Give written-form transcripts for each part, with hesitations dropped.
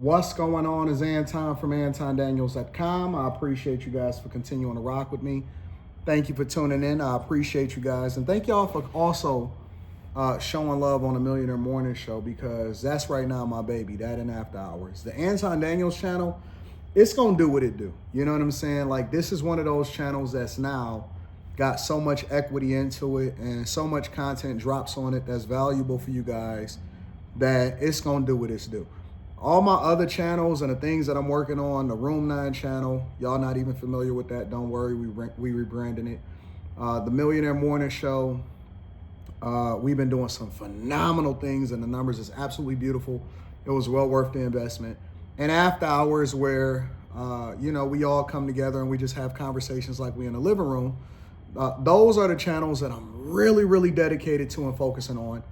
What's going on is Anton from antondaniels.com. I appreciate you guys for continuing to rock with me. Thank you for tuning in. I appreciate you guys. And thank y'all for also showing love on the Millionaire Morning Show, because that's right now my baby, that and After Hours. The Anton Daniels channel, it's going to do what it do. You know what I'm saying? Like, this is one of those channels that's now got so much equity into it and so much content drops on it that's valuable for you guys that it's going to do what it's do. All my other channels and the things that I'm working on, the Room 9 channel, y'all not even familiar with that, don't worry, we rebranding it. The Millionaire Morning Show, we've been doing some phenomenal things and the numbers is absolutely beautiful. It was well worth the investment. And After Hours, where, we all come together and we just have conversations like we in the living room. Those are the channels that I'm really, really dedicated to and focusing on.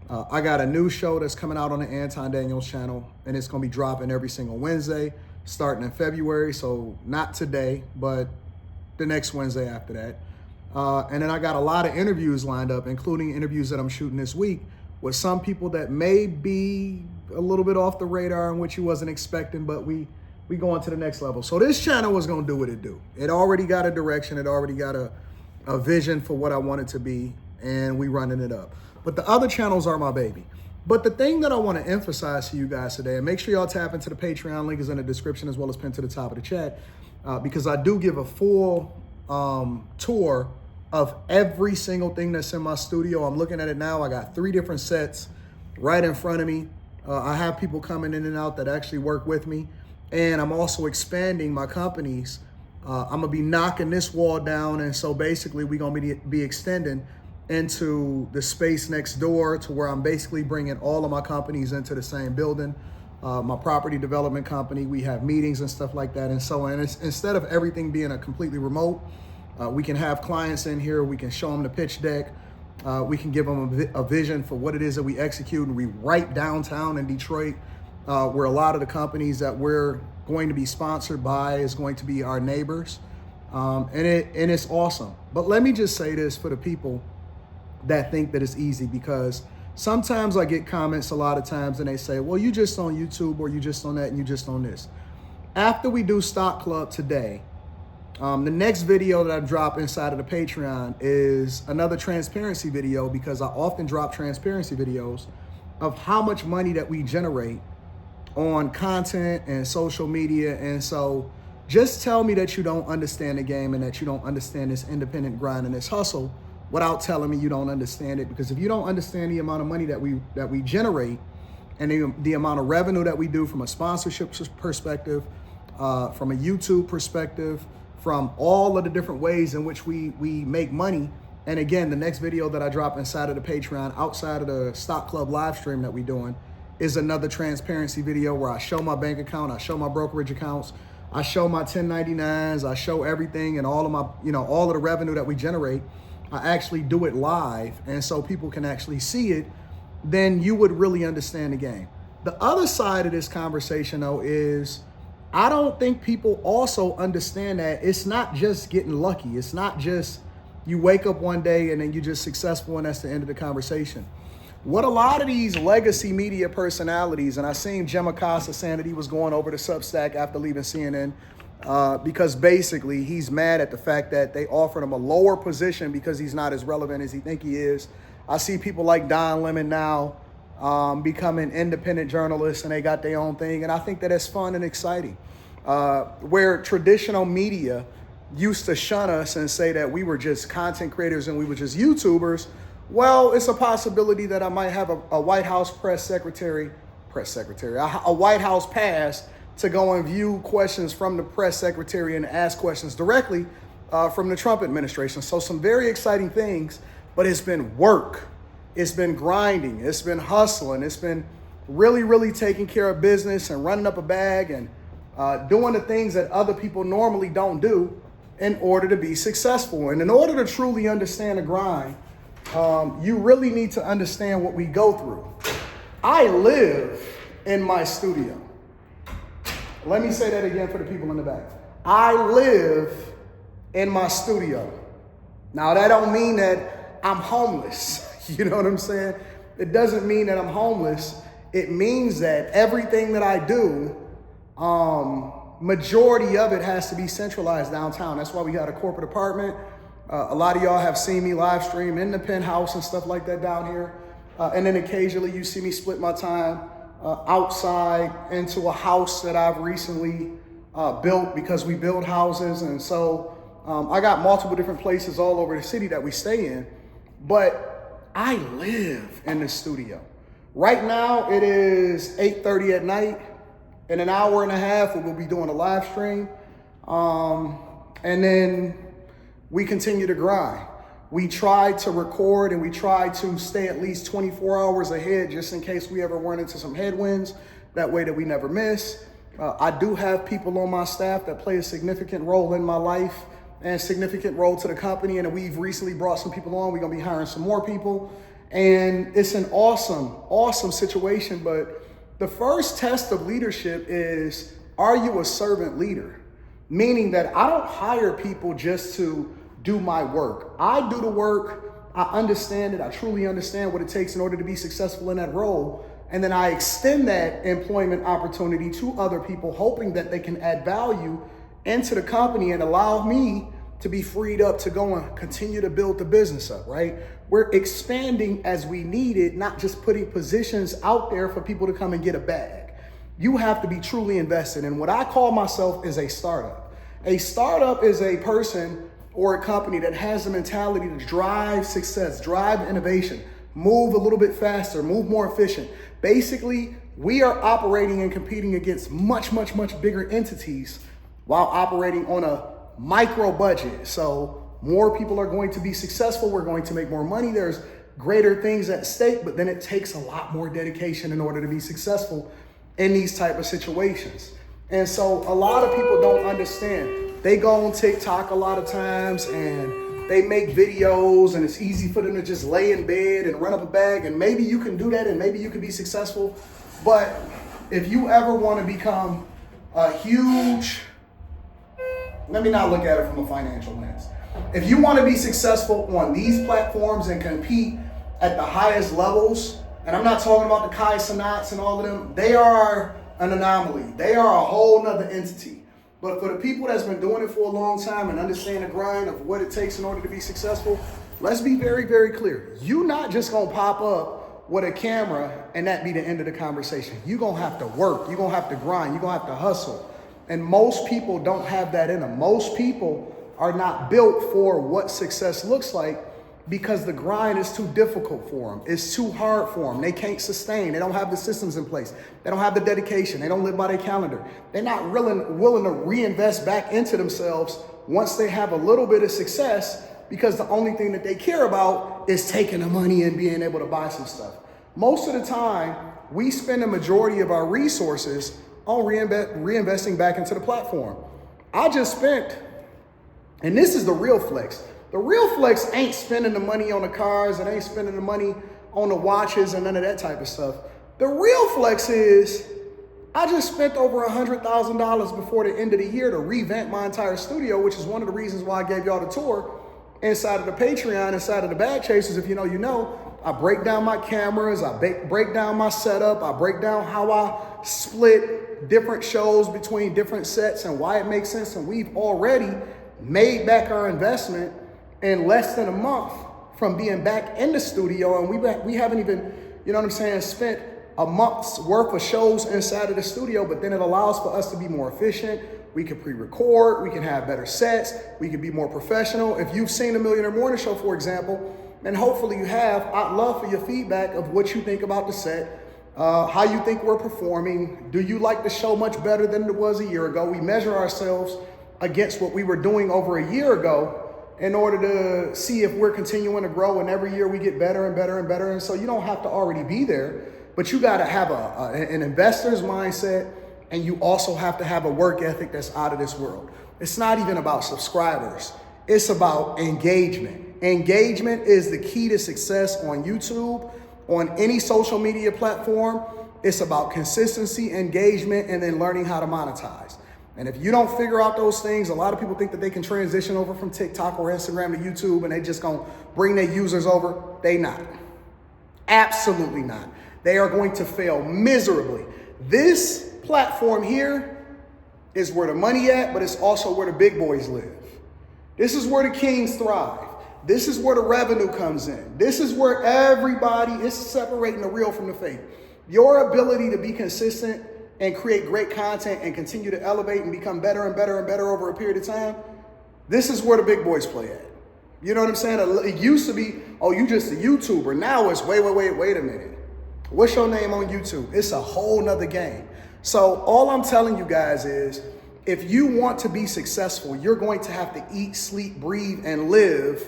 I got a new show that's coming out on the Anton Daniels channel, and it's going to be dropping every single Wednesday starting in February. So not today, but the next Wednesday after that. And then I got a lot of interviews lined up, including interviews that I'm shooting this week with some people that may be a little bit off the radar and which you wasn't expecting, but we going to the next level. So this channel is going to do what it do. It already got a direction. It already got a vision for what I want it to be, and we running it up. But the other channels are my baby. But the thing that I want to emphasize to you guys today, and make sure y'all tap into the Patreon, link is in the description as well as pinned to the top of the chat, because I do give a full tour of every single thing that's in my studio. I'm looking at it now. I got 3 different sets right in front of me. I have people coming in and out that actually work with me. And I'm also expanding my companies. I'm going to be knocking this wall down. And so basically we're going to be extending into the space next door, to where I'm basically bringing all of my companies into the same building. My property development company, we have meetings and stuff like that. And so instead of everything being a completely remote, we can have clients in here. We can show them the pitch deck. We can give them a vision for what it is that we execute. And we right downtown in Detroit, where a lot of the companies that we're going to be sponsored by is going to be our neighbors. And it's awesome. But let me just say this for the people that think that it's easy, because sometimes I get comments a lot of times and they say, well, you just on YouTube, or you just on that, and you just on this. After we do Stock Club today, the next video that I drop inside of the Patreon is another transparency video, because I often drop transparency videos of how much money that we generate on content and social media. And so just tell me that you don't understand the game and that you don't understand this independent grind and this hustle without telling me you don't understand it. Because if you don't understand the amount of money that we generate and the amount of revenue that we do from a sponsorship perspective, from a YouTube perspective, from all of the different ways in which we make money. And again, the next video that I drop inside of the Patreon, outside of the Stock Club live stream that we're doing, is another transparency video where I show my bank account, I show my brokerage accounts, I show my 1099s, I show everything and all of my, all of the revenue that we generate. I actually do it live, and so people can actually see it. Then you would really understand the game. The other side of this conversation, though, is I don't think people also understand that it's not just getting lucky. It's not just you wake up one day and then you're just successful and that's the end of the conversation. What a lot of these legacy media personalities, and I seen Jim Acosta saying that he was going over to Substack after leaving CNN, because basically he's mad at the fact that they offered him a lower position because he's not as relevant as he think he is. I see people like Don Lemon now becoming independent journalists, and they got their own thing. And I think that it's fun and exciting. Where traditional media used to shun us and say that we were just content creators and we were just YouTubers. Well, it's a possibility that I might have a White House a White House pass to go and view questions from the press secretary and ask questions directly from the Trump administration. So some very exciting things, but it's been work. It's been grinding. It's been hustling. It's been really, really taking care of business and running up a bag and doing the things that other people normally don't do in order to be successful. And in order to truly understand the grind, you really need to understand what we go through. I live in my studio. Let me say that again for the people in the back. I live in my studio. Now, that don't mean that I'm homeless. You know what I'm saying? It doesn't mean that I'm homeless. it means that everything that I do, majority of it has to be centralized downtown. That's why we got a corporate apartment. A lot of y'all have seen me live stream in the penthouse and stuff like that down here. And then occasionally you see me split my time outside into a house that I've recently built, because we build houses. And so I got multiple different places all over the city that we stay in, but I live in the studio. Right now it is 8:30 at night. In an hour and a half, we'll be doing a live stream. And then we continue to grind. We try to record and we try to stay at least 24 hours ahead, just in case we ever run into some headwinds. That way that we never miss. I do have people on my staff that play a significant role in my life and a significant role to the company. And we've recently brought some people on. We're gonna be hiring some more people. And it's an awesome situation. But the first test of leadership is, are you a servant leader? Meaning that I don't hire people just to do my work. I do the work. I understand it. I truly understand what it takes in order to be successful in that role. And then I extend that employment opportunity to other people, hoping that they can add value into the company and allow me to be freed up to go and continue to build the business up, right? We're expanding as we need it, not just putting positions out there for people to come and get a bag. You have to be truly invested. And what I call myself is a startup. A startup is a person or a company that has the mentality to drive success, drive innovation, move a little bit faster, move more efficient. Basically, we are operating and competing against much bigger entities while operating on a micro budget. So more people are going to be successful. We're going to make more money. There's greater things at stake, but then it takes a lot more dedication in order to be successful in these type of situations. And so a lot of people don't understand. They go on TikTok a lot of times and they make videos, and it's easy for them to just lay in bed and run up a bag. And maybe you can do that and maybe you can be successful. But if you ever want to become a huge, let me not look at it from a financial lens. If you want to be successful on these platforms and compete at the highest levels, and I'm not talking about the Kai Cenats and all of them, they are an anomaly. They are a whole nother entity. But for the people that's been doing it for a long time and understand the grind of what it takes in order to be successful, let's be very clear. You're not just gonna pop up with a camera and that be the end of the conversation. You're gonna have to work. You're gonna have to grind. You're gonna have to hustle. And most people don't have that in them. Most people are not built for what success looks like, because the grind is too difficult for them. It's too hard for them. They can't sustain. They don't have the systems in place. They don't have the dedication. They don't live by their calendar. They're not willing to reinvest back into themselves once they have a little bit of success, because the only thing that they care about is taking the money and being able to buy some stuff. Most of the time, we spend the majority of our resources on reinvesting back into the platform. I just spent, and this is the real flex. The real flex ain't spending the money on the cars, it ain't spending the money on the watches and none of that type of stuff. The real flex is, I just spent over $100,000 before the end of the year to revamp my entire studio, which is one of the reasons why I gave y'all the tour inside of the Patreon, inside of the Bag Chasers. If you know, you know. I break down my cameras, I break down my setup, I break down how I split different shows between different sets and why it makes sense. And we've already made back our investment in less than a month from being back in the studio. And we haven't even, you know what I'm saying, spent a month's worth of shows inside of the studio, but then it allows for us to be more efficient. We can pre-record, we can have better sets, we can be more professional. If you've seen the Millionaire Morning Show, for example, and hopefully you have, I'd love for your feedback of what you think about the set, how you think we're performing. Do you like the show much better than it was a year ago? We measure ourselves against what we were doing over a year ago in order to see if we're continuing to grow, and every year we get better and better and better. And so you don't have to already be there, but you got to have an investor's mindset, and you also have to have a work ethic that's out of this world. It's not even about subscribers. It's about engagement. Engagement is the key to success on YouTube, on any social media platform. It's about consistency, engagement, and then learning how to monetize. And if you don't figure out those things, a lot of people think that they can transition over from TikTok or Instagram to YouTube and they just gonna bring their users over. They not. Absolutely not. They are going to fail miserably. This platform here is where the money at, but it's also where the big boys live. This is where the kings thrive. This is where the revenue comes in. This is where everybody is separating the real from the fake. Your ability to be consistent and create great content and continue to elevate and become better and better and better over a period of time, this is where the big boys play at. You know what I'm saying? It used to be, oh, you just a YouTuber. Now it's wait a minute. What's your name on YouTube? It's a whole nother game. So all I'm telling you guys is, if you want to be successful, you're going to have to eat, sleep, breathe, and live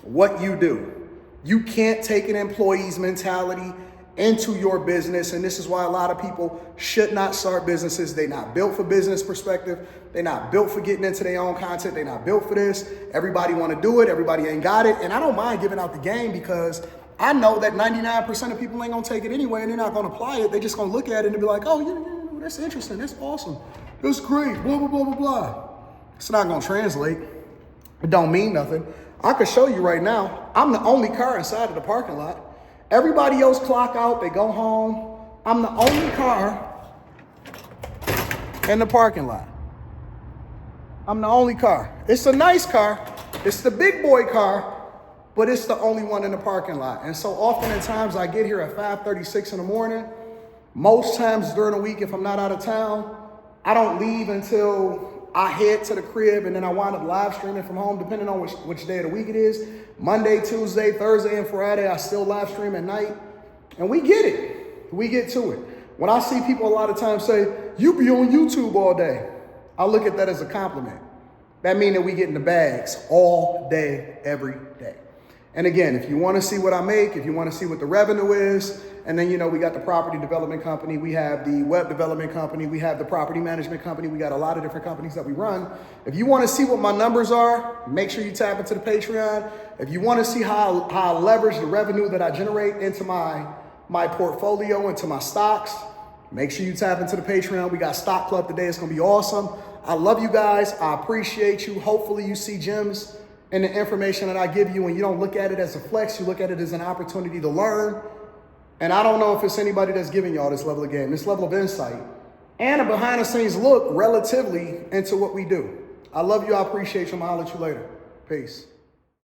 what you do. You can't take an employee's mentality into your business. And this is why a lot of people should not start businesses. They're not built for business perspective. They're not built for getting into their own content. They're not built for this. Everybody want to do it. Everybody ain't got it. And I don't mind giving out the game, because I know that 99% of people ain't going to take it anyway, and they're not going to apply it. They're just going to look at it and be like, oh, yeah, that's interesting. That's awesome. That's great. Blah, blah, blah, blah, blah. It's not going to translate. It don't mean nothing. I could show you right now. I'm the only car inside of the parking lot. Everybody else clock out. They go home. I'm the only car in the parking lot. I'm the only car. It's a nice car. It's the big boy car, but it's the only one in the parking lot. And so often at times I get here at 5:36 in the morning. Most times during the week, if I'm not out of town, I don't leave until I head to the crib, and then I wind up live streaming from home, depending on which day of the week it is. Monday, Tuesday, Thursday, and Friday, I still live stream at night. And we get it. We get to it. When I see people a lot of times say, you be on YouTube all day, I look at that as a compliment. That means that we get in the bags all day, every day. And again, if you want to see what I make, if you want to see what the revenue is, and then, we got the property development company, we have the web development company, we have the property management company, we got a lot of different companies that we run. If you want to see what my numbers are, make sure you tap into the Patreon. If you want to see how I leverage the revenue that I generate into my portfolio, into my stocks, make sure you tap into the Patreon. We got Stock Club today. It's going to be awesome. I love you guys. I appreciate you. Hopefully you see gems in the information that I give you, and you don't look at it as a flex. You look at it as an opportunity to learn. And I don't know if it's anybody that's giving y'all this level of game, this level of insight, and a behind the scenes look relatively into what we do. I love you. I appreciate you. I'll holler at you later. Peace.